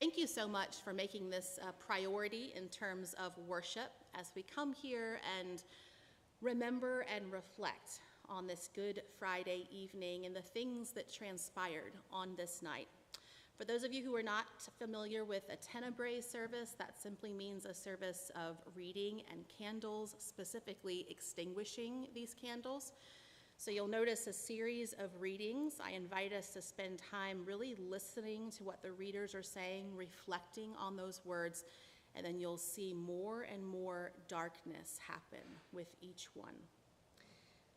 Thank you so much for making this a priority in terms of worship as we come here and remember and reflect on this Good Friday evening and the things that transpired on this night. For those of you who are not familiar with a Tenebrae service, that simply means a service of reading and candles, specifically extinguishing these candles. So you'll notice a series of readings. I invite us to spend time really listening to what the readers are saying, reflecting on those words, and then you'll see more and more darkness happen with each one.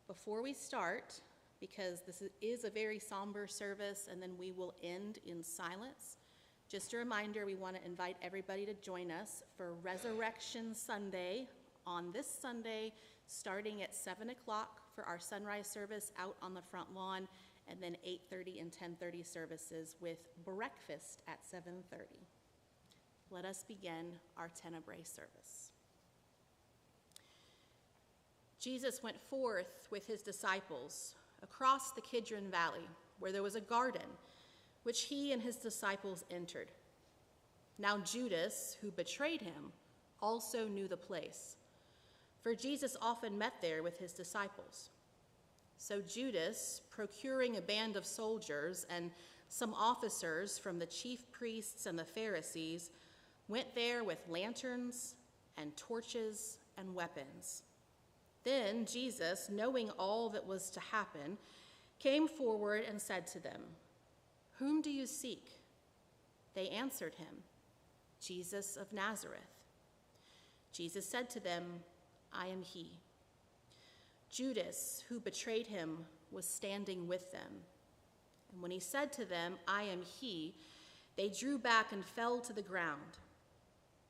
Before we start, because this is a very somber service and then we will end in silence, just a reminder, we want to invite everybody to join us for Resurrection Sunday on this Sunday, starting at 7 o'clock for our sunrise service out on the front lawn, and then 8:30 and 10:30 services with breakfast at 7:30. Let us begin our Tenebrae service. Jesus went forth with his disciples across the Kidron Valley, where there was a garden, which he and his disciples entered. Now Judas, who betrayed him, also knew the place, for Jesus often met there with his disciples. So Judas, procuring a band of soldiers and some officers from the chief priests and the Pharisees, went there with lanterns and torches and weapons. Then Jesus, knowing all that was to happen, came forward and said to them, "Whom do you seek?" They answered him, "Jesus of Nazareth." Jesus said to them, "I am he." Judas, who betrayed him, was standing with them. And when he said to them, "I am he," they drew back and fell to the ground.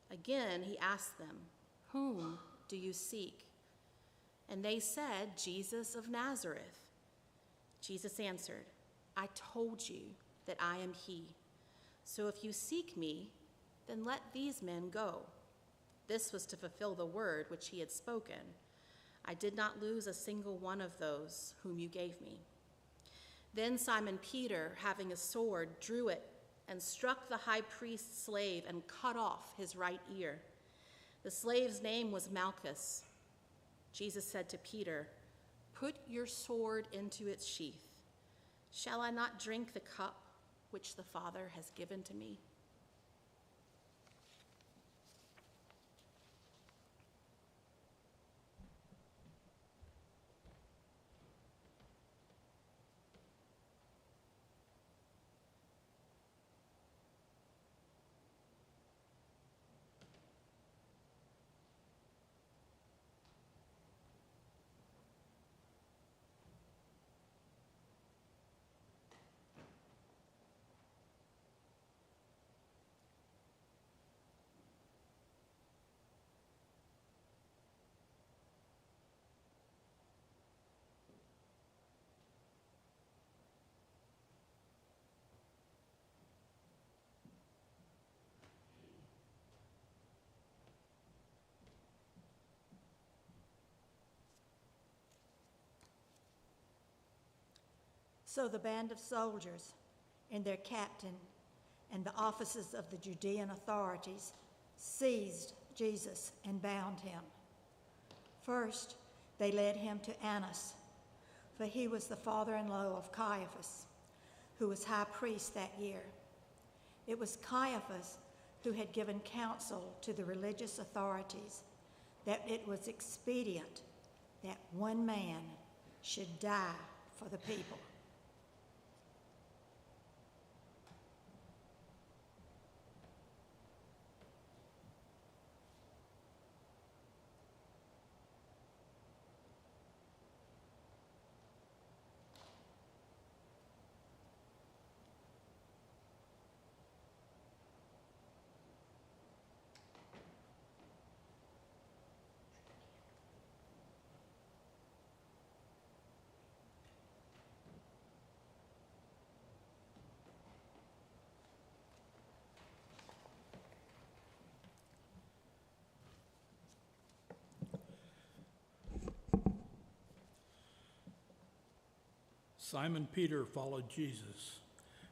Again he asked them, "Whom do you seek?" And they said, "Jesus of Nazareth." Jesus answered, "I told you that I am he. So if you seek me, then let these men go." This was to fulfill the word which he had spoken. "I did not lose a single one of those whom you gave me." Then Simon Peter, having a sword, drew it and struck the high priest's slave and cut off his right ear. The slave's name was Malchus. Jesus said to Peter, "Put your sword into its sheath. Shall I not drink the cup which the Father has given to me?" So the band of soldiers and their captain and the officers of the Judean authorities seized Jesus and bound him. First, they led him to Annas, for he was the father-in-law of Caiaphas, who was high priest that year. It was Caiaphas who had given counsel to the religious authorities that it was expedient that one man should die for the people. Simon Peter followed Jesus,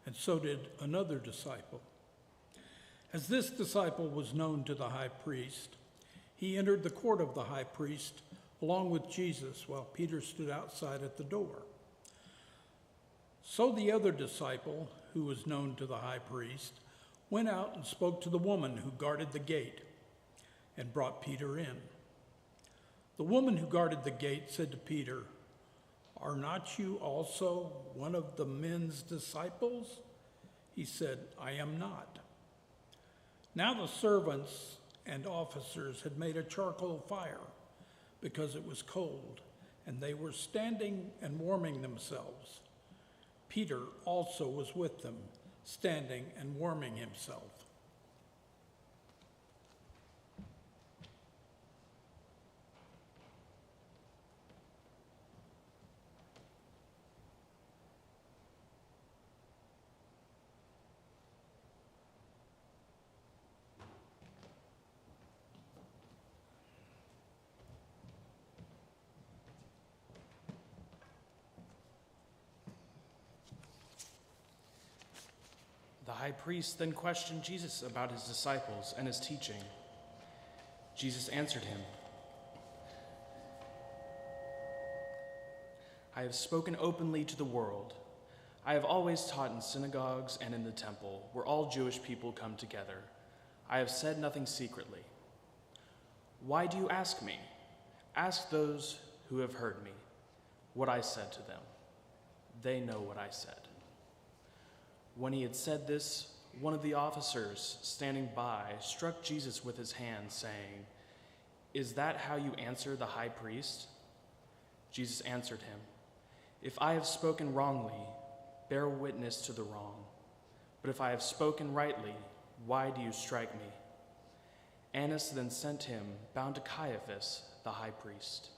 and so did another disciple. As this disciple was known to the high priest, he entered the court of the high priest along with Jesus while Peter stood outside at the door. So the other disciple, who was known to the high priest, went out and spoke to the woman who guarded the gate and brought Peter in. The woman who guarded the gate said to Peter, "Are not you also one of the men's disciples?" He said, "I am not." Now the servants and officers had made a charcoal fire because it was cold, and they were standing and warming themselves. Peter also was with them, standing and warming himself. The high priest then questioned Jesus about his disciples and his teaching. Jesus answered him, "I have spoken openly to the world. I have always taught in synagogues and in the temple, where all Jewish people come together. I have said nothing secretly. Why do you ask me? Ask those who have heard me what I said to them. They know what I said." When he had said this, one of the officers standing by struck Jesus with his hand, saying, "Is that how you answer the high priest?" Jesus answered him, "If I have spoken wrongly, bear witness to the wrong. But if I have spoken rightly, why do you strike me?" Annas then sent him bound to Caiaphas, the high priest.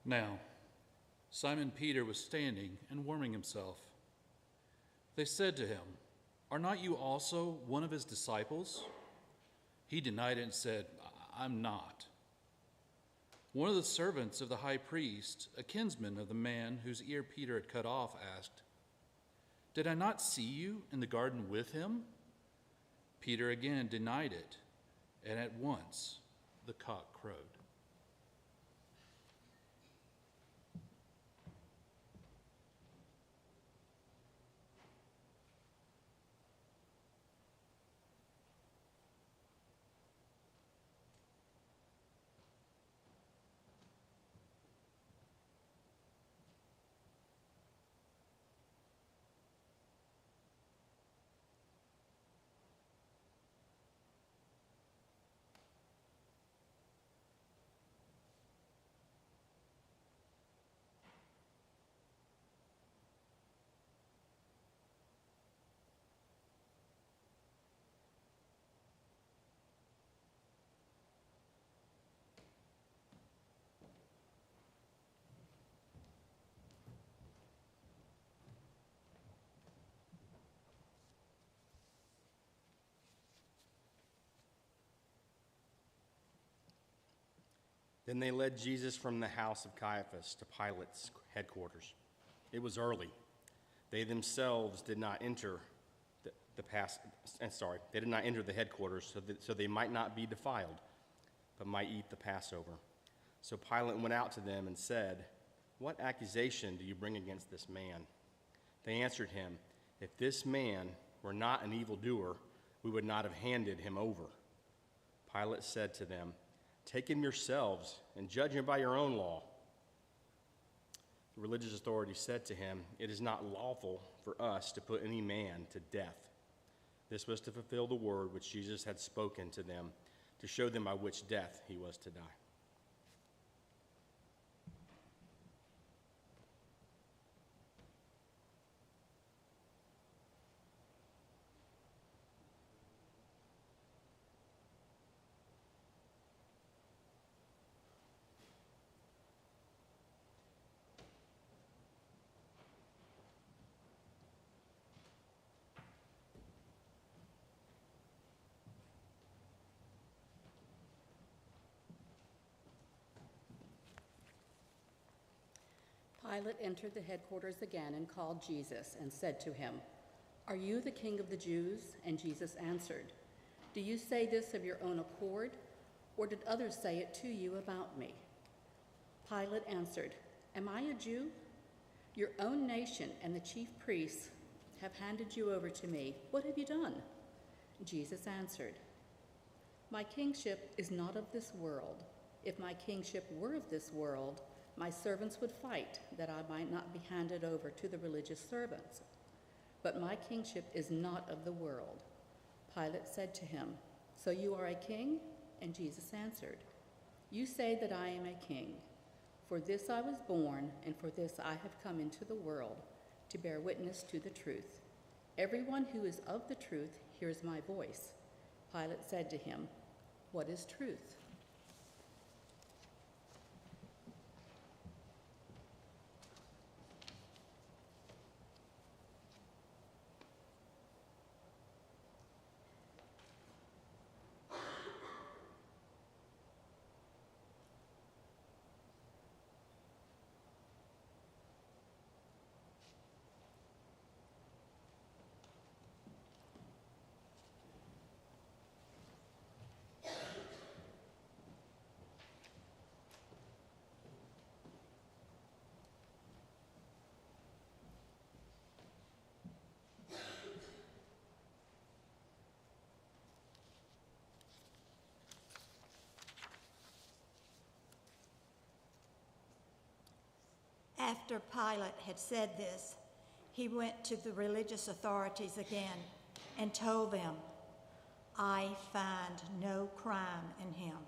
Now, Simon Peter was standing and warming himself. They said to him, "Are not you also one of his disciples?" He denied it and said, "I'm not." One of the servants of the high priest, a kinsman of the man whose ear Peter had cut off, asked, "Did I not see you in the garden with him?" Peter again denied it, and at once the cock crowed. Then they led Jesus from the house of Caiaphas to Pilate's headquarters. It was early. They themselves did not enter they did not enter the headquarters so they might not be defiled, but might eat the Passover. So Pilate went out to them and said, "What accusation do you bring against this man?" They answered him, "If this man were not an evildoer, we would not have handed him over." Pilate said to them, "Take him yourselves and judge him by your own law." The religious authorities said to him, "It is not lawful for us to put any man to death." This was to fulfill the word which Jesus had spoken to them, to show them by which death he was to die. Pilate entered the headquarters again and called Jesus and said to him, "Are you the king of the Jews?" And Jesus answered, "Do you say this of your own accord, or did others say it to you about me?" Pilate answered, "Am I a Jew? Your own nation and the chief priests have handed you over to me. What have you done?" Jesus answered, "My kingship is not of this world. If my kingship were of this world, my servants would fight that I might not be handed over to the religious servants. But my kingship is not of the world." Pilate said to him, "So you are a king?" And Jesus answered, "You say that I am a king. For this I was born, and for this I have come into the world, to bear witness to the truth. Everyone who is of the truth hears my voice." Pilate said to him, "What is truth?" After Pilate had said this, he went to the religious authorities again and told them, "I find no crime in him.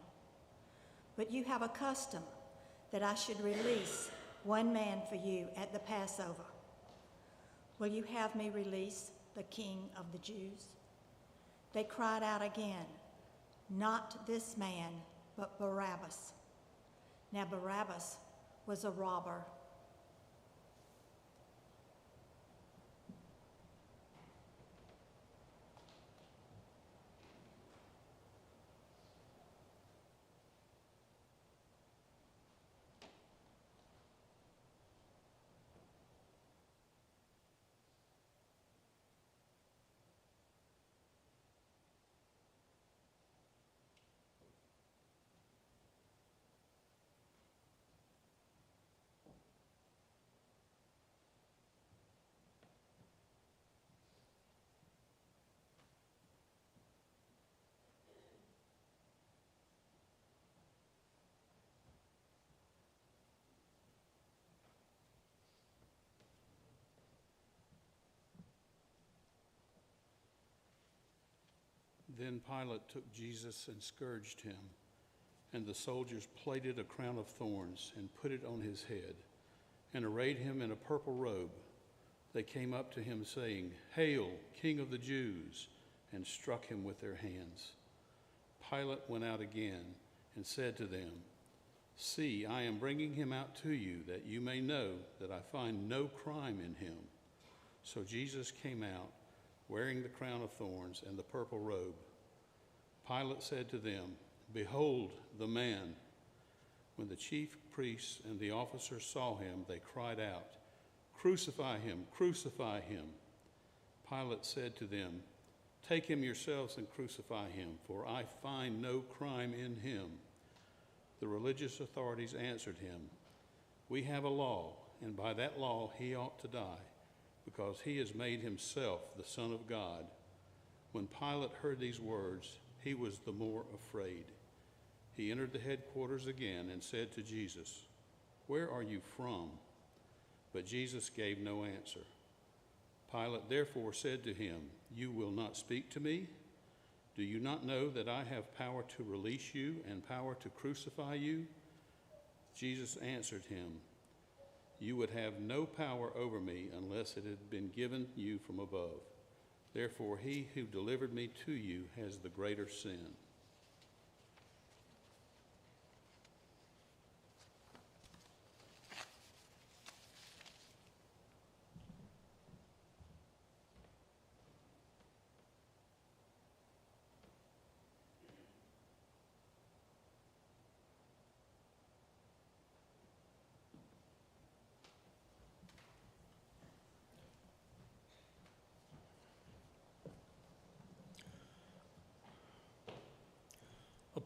But you have a custom that I should release one man for you at the Passover. Will you have me release the King of the Jews?" They cried out again, "Not this man, but Barabbas." Now Barabbas was a robber. Then Pilate took Jesus and scourged him, and the soldiers plaited a crown of thorns and put it on his head, and arrayed him in a purple robe. They came up to him, saying, "Hail, King of the Jews!" and struck him with their hands. Pilate went out again and said to them, "See, I am bringing him out to you, that you may know that I find no crime in him." So Jesus came out, wearing the crown of thorns and the purple robe. Pilate said to them, "Behold the man." When the chief priests and the officers saw him, they cried out, "Crucify him! Crucify him!" Pilate said to them, "Take him yourselves and crucify him, for I find no crime in him." The religious authorities answered him, "We have a law, and by that law he ought to die, because he has made himself the Son of God." When Pilate heard these words, he was the more afraid. He entered the headquarters again and said to Jesus, "Where are you from?" But Jesus gave no answer. Pilate therefore said to him, "You will not speak to me? Do you not know that I have power to release you and power to crucify you?" Jesus answered him, "You would have no power over me unless it had been given you from above. Therefore, he who delivered me to you has the greater sin."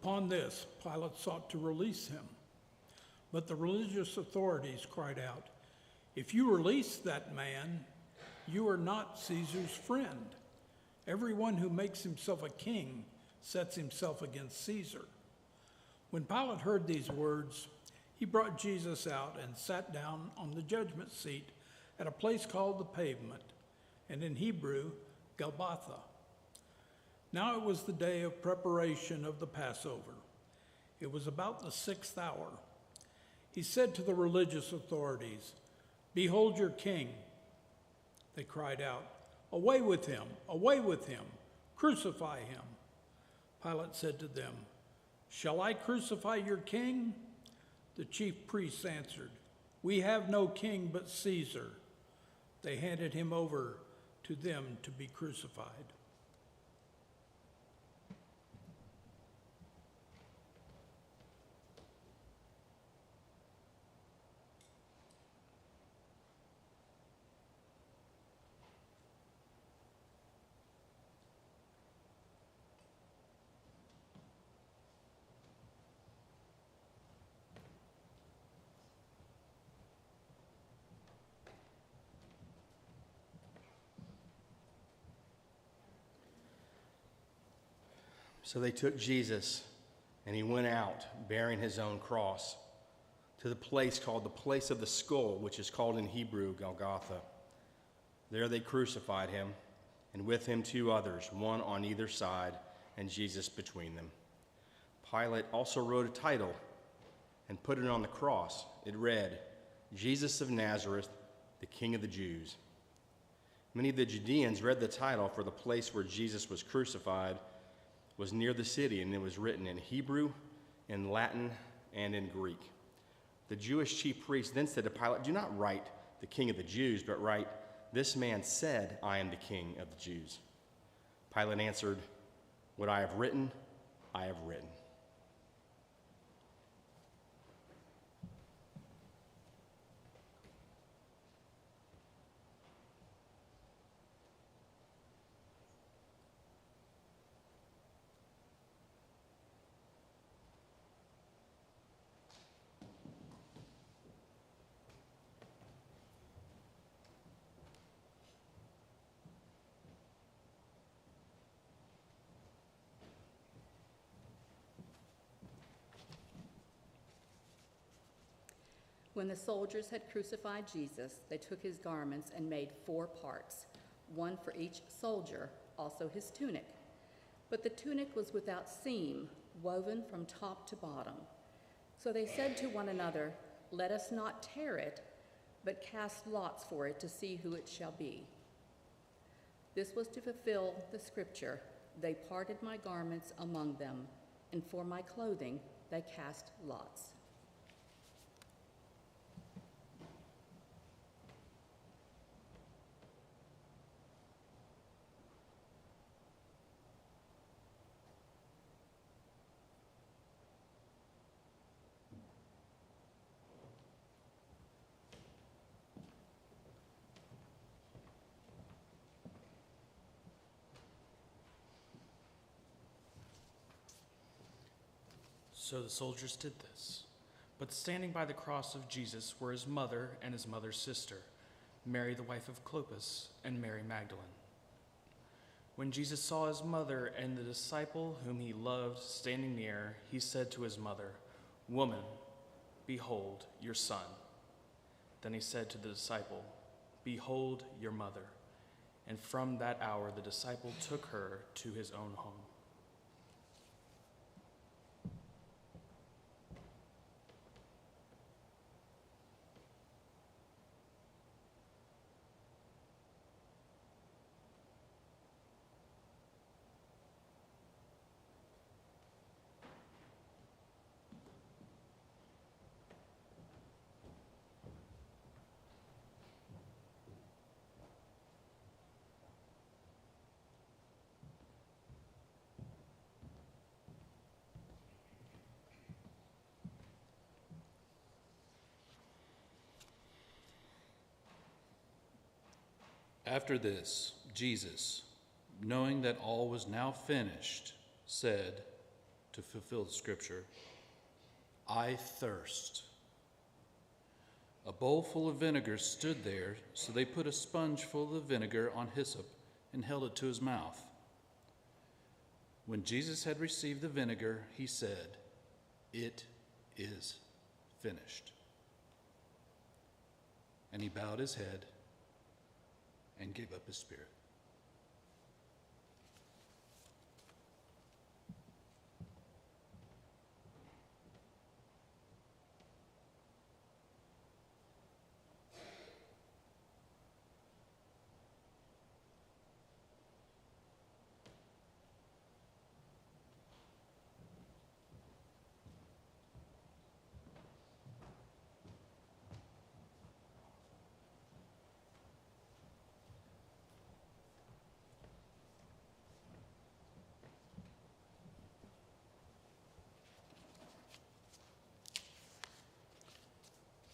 Upon this, Pilate sought to release him. But the religious authorities cried out, "If you release that man, you are not Caesar's friend. Everyone who makes himself a king sets himself against Caesar." When Pilate heard these words, he brought Jesus out and sat down on the judgment seat at a place called the Pavement, and in Hebrew, Golgotha. Now it was the day of preparation of the Passover. It was about the 6th hour. He said to the religious authorities, "Behold your king." They cried out, "Away with him! Away with him! Crucify him!" Pilate said to them, "Shall I crucify your king?" The chief priests answered, "We have no king but Caesar." They handed him over to them to be crucified. So they took Jesus, and he went out bearing his own cross to the place called the place of the skull, which is called in Hebrew Golgotha. There they crucified him, and with him 2 others, one on either side, and Jesus between them. Pilate also wrote a title and put it on the cross. It read, "Jesus of Nazareth, the King of the Jews." Many of the Judeans read the title, for the place where Jesus was crucified was near the city, and it was written in Hebrew, in Latin, and in Greek. The Jewish chief priest then said to Pilate, "Do not write the King of the Jews, but write, 'This man said, I am the King of the Jews.'" Pilate answered, "What I have written, I have written." When the soldiers had crucified Jesus, they took his garments and made 4 parts, one for each soldier, also his tunic. But the tunic was without seam, woven from top to bottom. So they said to one another, "Let us not tear it, but cast lots for it to see who it shall be." This was to fulfill the scripture, "They parted my garments among them, and for my clothing they cast lots." So the soldiers did this. But standing by the cross of Jesus were his mother and his mother's sister, Mary the wife of Clopas, and Mary Magdalene. When Jesus saw his mother and the disciple whom he loved standing near, he said to his mother, "Woman, behold your son." Then he said to the disciple, "Behold your mother." And from that hour the disciple took her to his own home. After this, Jesus, knowing that all was now finished, said, to fulfill the scripture, "I thirst." A bowl full of vinegar stood there, so they put a sponge full of the vinegar on hyssop and held it to his mouth. When Jesus had received the vinegar, he said, "It is finished." And he bowed his head and gave up his spirit.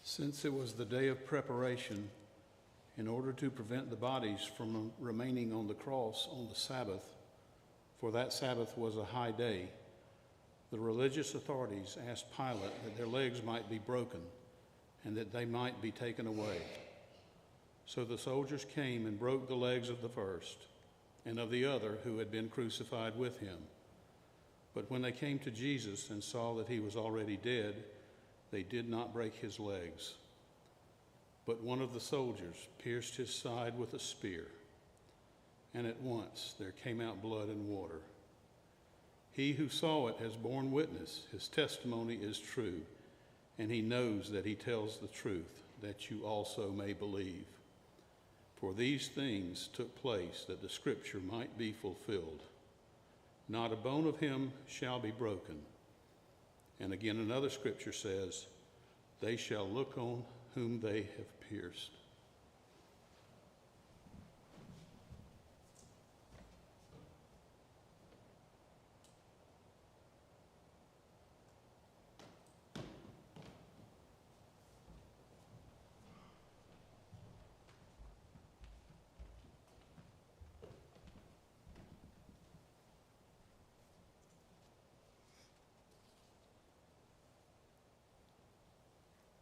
Since it was the day of preparation, in order to prevent the bodies from remaining on the cross on the Sabbath, for that Sabbath was a high day, the religious authorities asked Pilate that their legs might be broken and that they might be taken away. So the soldiers came and broke the legs of the first and of the other who had been crucified with him. But when they came to Jesus and saw that he was already dead, they did not break his legs. But one of the soldiers pierced his side with a spear, and at once there came out blood and water. He who saw it has borne witness. His testimony is true, and he knows that he tells the truth, that you also may believe. For these things took place that the scripture might be fulfilled. Not a bone of him shall be broken. And again, another scripture says, they shall look on whom they have pierced.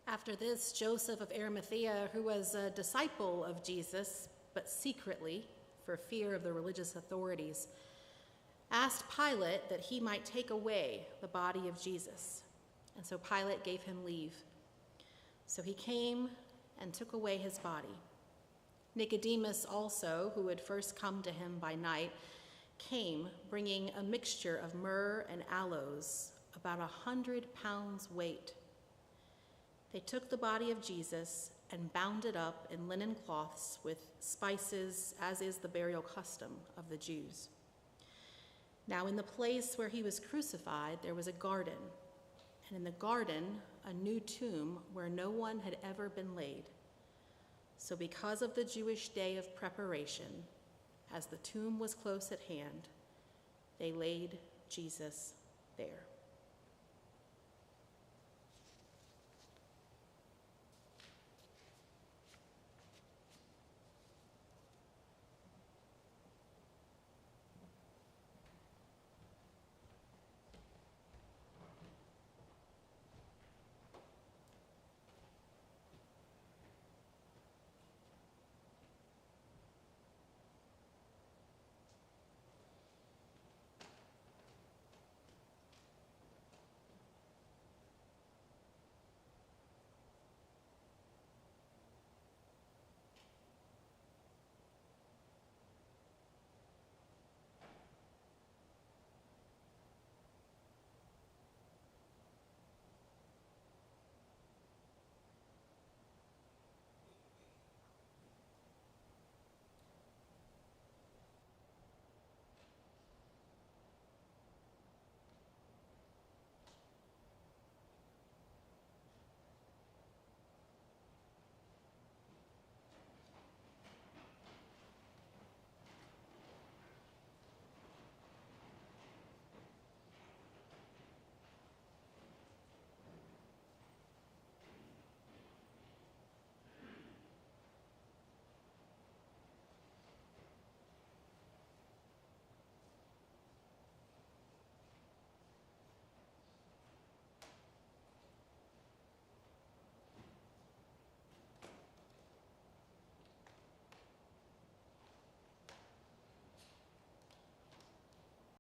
After this, Joseph of Arimathea, who was a disciple of Jesus, but secretly, for fear of the religious authorities, asked Pilate that he might take away the body of Jesus. And so Pilate gave him leave. So he came and took away his body. Nicodemus also, who had first come to him by night, came bringing a mixture of myrrh and aloes, about 100 pounds weight. They took the body of Jesus and bound it up in linen cloths with spices, as is the burial custom of the Jews. Now in the place where he was crucified, there was a garden, and in the garden, a new tomb where no one had ever been laid. So because of the Jewish day of preparation, as the tomb was close at hand, they laid Jesus there.